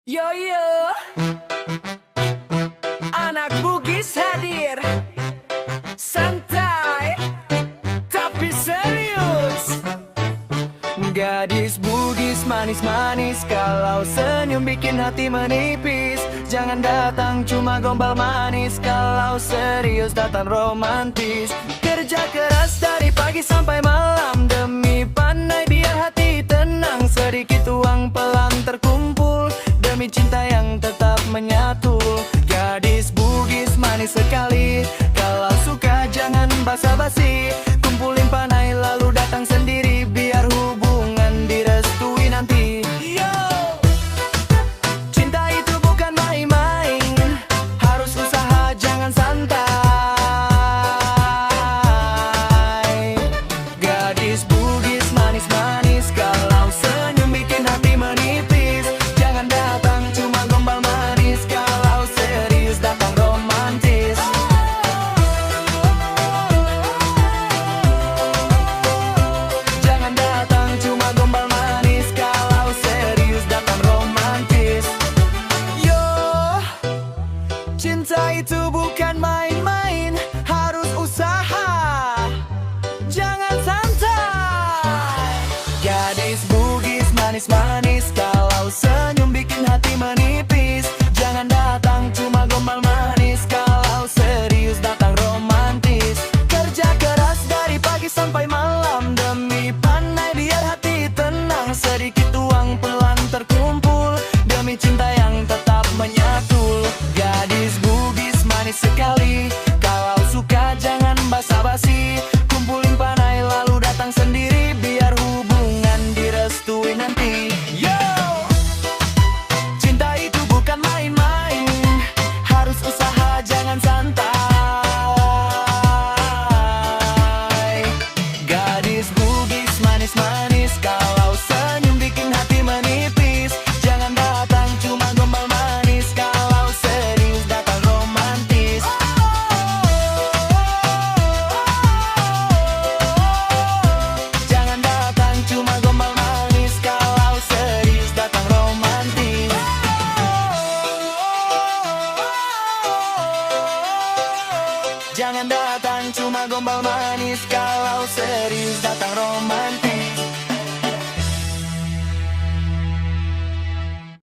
Yo yo, anak Bugis hadir. Santai, tapi serius. Gadis Bugis manis-manis, kalau senyum bikin hati menipis. Jangan datang cuma gombal manis, kalau serius datang romantis. Kerja keras dari pagi sampai malam, demi pandai biar hati tenang. Sedikit uang pelan terkumpul, demi cinta yang tetap menyatu. Gadis Bugis manis sekali, kalau suka jangan basa-basi. Kumpulin panai lalu datang sendiri, biar hubungan direstui nanti. Yo! Cinta itu bukan main-main, harus usaha jangan santai. Gadis Bugis manis-manis, kalau senyum bikin hati menipis. Jangan datang cuma gombal manis, kalau serius datang romantis. Jangan datang cuma gombal manis, kalau serius datang romantis. Yo, cinta itu bukan main-main, harus usaha, jangan santai. Gadis Bugis manis-manis, kalau senyum bikin hati menipis. Jangan datang cuma gombal manis, kalau serius datang romantis. Kerja keras dari pagi sampai malam, demi pandai biar hati tenang. Sedikit uang pelan terkumpul, demi cinta yang tetap menyatu. Gadis Bugis manis sekali, kalau suka jangan basa-basi. Kumpulin panai lalu datang sendiri, biar hubungan direstui nanti. Yo! Cinta itu bukan main-main, harus usaha jangan santai. Gadis Bugis manis-manis, kalau senyum bikin hati menipis. Jangan datang cuma gombal manis, kalau serius datang romantis. Jangan datang cuma gombal manis, kalau serius datang romantis. Jangan datang cuma gombal manis, kalau serius datang romantis.